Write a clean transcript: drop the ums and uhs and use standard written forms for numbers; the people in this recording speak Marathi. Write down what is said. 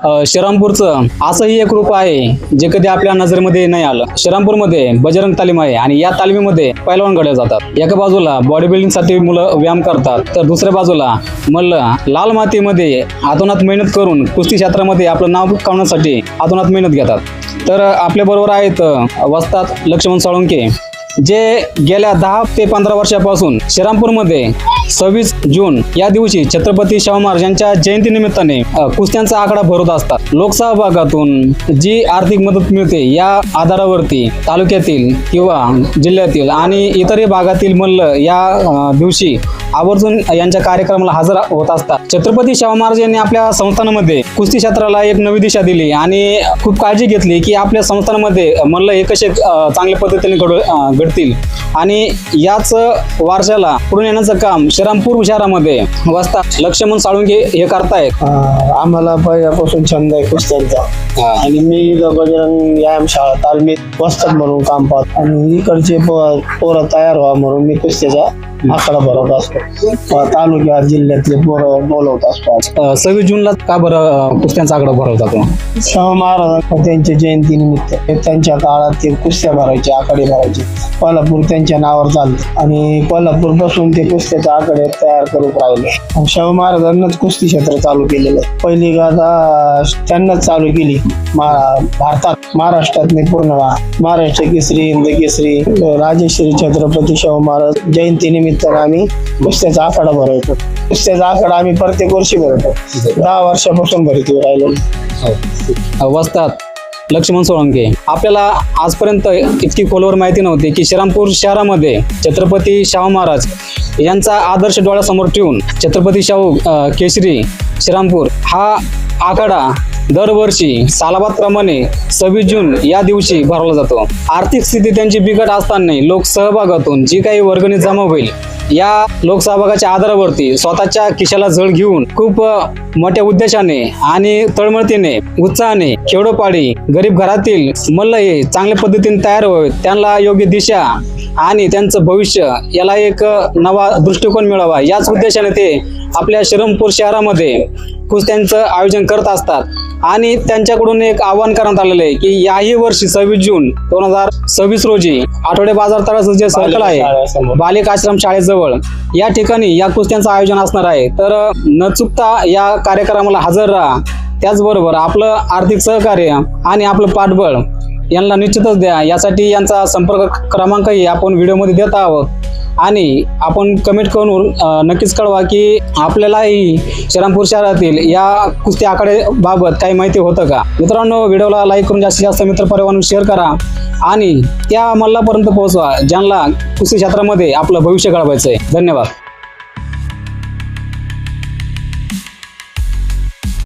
श्रीरामपूरचं असंही एक रूप आहे जे कधी आपल्या नजरेमध्ये नाही आलं. श्रीरामपूरमध्ये बजरंग तालीम आहे आणि या तालमीमध्ये पैलवान घडले जातात. एका बाजूला बॉडी बिल्डिंग साठी मुलं व्यायाम करतात, तर दुसऱ्या बाजूला मल्ल लाल मातीमध्ये अतोनात मेहनत करून कुस्ती क्षेत्रामध्ये आपलं नाव कमवण्यासाठी अतोनात मेहनत घेतात. तर आपल्या बरोबर आहेत वस्ताद लक्ष्मण साळुंखे, जे गेल्या 10 ते 15 वर्षापासून श्रीरामपूरमध्ये 26 जून या दिवशी छत्रपती शाहू महाराज यांच्या जयंतीनिमित्ताने कुस्त्यांचा आकडा भरवत असतात. लोकसहभागातून जी आर्थिक मदत मिळते या आधारावरती तालुक्यातील किंवा जिल्ह्यातील आणि इतरही भागातील मल्ल या दिवशी आवर्जून यांच्या कार्यक्रमाला हजर होत असतात. छत्रपती शाहू महाराज यांनी आपल्या संस्थानामध्ये कुस्ती क्षेत्राला एक नवी दिशा दिली आणि खूप काळजी घेतली की आपल्या संस्थानामध्ये मल्ल हे कसे चांगल्या पद्धतीने घडतील आणि याच वारशाला पुढे येण्याचं काम श्रीरामपूर शहरामध्ये वस्ताद लक्ष्मण साळुंखे हे करतायत. आम्हाला पहिल्यापासून छंद आहे कुस्त्यांचा आणि मी बजरंग व्यायाम शाळा तालमीत वस्ताद म्हणून काम पाहतो आणि इकडचे पोरं तयार व्हा म्हणून मी कुस्त्याचा आकडा भरवत असतो. तालुक्यात जिल्ह्यातले पोरं बोलवत असतो. 26 जूनला का बरं कुस्त्यांचा आकडा भरवता तो? शाहू महाराज त्यांच्या जयंतीनिमित्त त्यांच्या काळात ते कुस्त्या भरायचे, आकडे भरायचे. कोल्हापूर त्यांच्या नावावर चालतं आणि कोल्हापूर पासून ते कुस्त्याचे आकडे तयार करत राहिले. शाहू महाराजांनाच कुस्ती क्षेत्र चालू केलेलं आहे. पहिली गाथा त्यांनाच चालू केली भारतात, महाराष्ट्रात नाही पूर्ण महाराष्ट्र केसरी, हिंद केसरी, राजश्री छत्रपती शाहू महाराज जयंतीनिमित्ताने आम्ही कुस्त्याचा आकडा भरवतो. कुस्त्याचा आकडा आम्ही प्रत्येक वर्षी भरवतो. 10 वर्षापासून भरती राहिलो. वस्ताद लक्ष्मण साळुंखे, आपल्याला आजपर्यंत इतकी खोलवर माहिती नव्हती की श्रीरामपूर शहरामध्ये छत्रपती शाहू महाराज यांचा आदर्श डोळ्यासमोर ठेवून छत्रपती शाहू केसरी श्रीरामपूर हा आखाडा दरवर्षी सालाबादप्रमाणे 26 जून या दिवशी भरवला जातो. आर्थिक स्थिती त्यांची बिकट असताना लोकसहभागातून जी काही वर्गणी जमा होईल या लोकसहभागाच्या आधारावरती स्वतःच्या खिशाला झळ घेऊन खूप मोठ्या उद्देशाने आणि तळमळतीने उत्साहाने खेडोपाडी गरीब घरातील मल्ल हे चांगल्या पद्धतीने तयार व्हावेत, त्यांना योग्य दिशा आणि त्यांचं भविष्य याला एक नवा दृष्टिकोन मिळावा याच उद्देशाने ते आपल्या श्रीरामपूर शहरामध्ये कुस्त्यांचं आयोजन करत असतात. आणि त्यांच्याकडून एक आवाहन करण्यात आलेलं आहे की याही वर्षी 26 जून 2026 रोजी आठवडे बाजार तळाचं जे सर्कल आहे बालिक आश्रम शाळेजवळ या ठिकाणी या कुस्त्यांचं आयोजन असणार आहे. तर न चुकता या कार्यक्रमाला हजर राहा. त्याचबरोबर आपलं आर्थिक सहकार्य आणि आपलं पाठबळ यांना निश्चितच द्या. यासाठी यांचा संपर्क क्रमांकही आपण व्हिडिओमध्ये देत आहोत आणि आपण कमेंट करून नक्कीच कळवा की आपल्यालाही श्रीरामपूर शहरातील या कुस्ती आखाड्याबाबत काही माहिती होतं का. मित्रांनो, व्हिडिओला लाईक करून जास्तीत जास्त मित्रपरिवारांना शेअर करा आणि त्या मल्लापर्यंत पोहोचवा ज्यांना कुस्ती क्षेत्रामध्ये आपलं भविष्य घडवायचं आहे. धन्यवाद.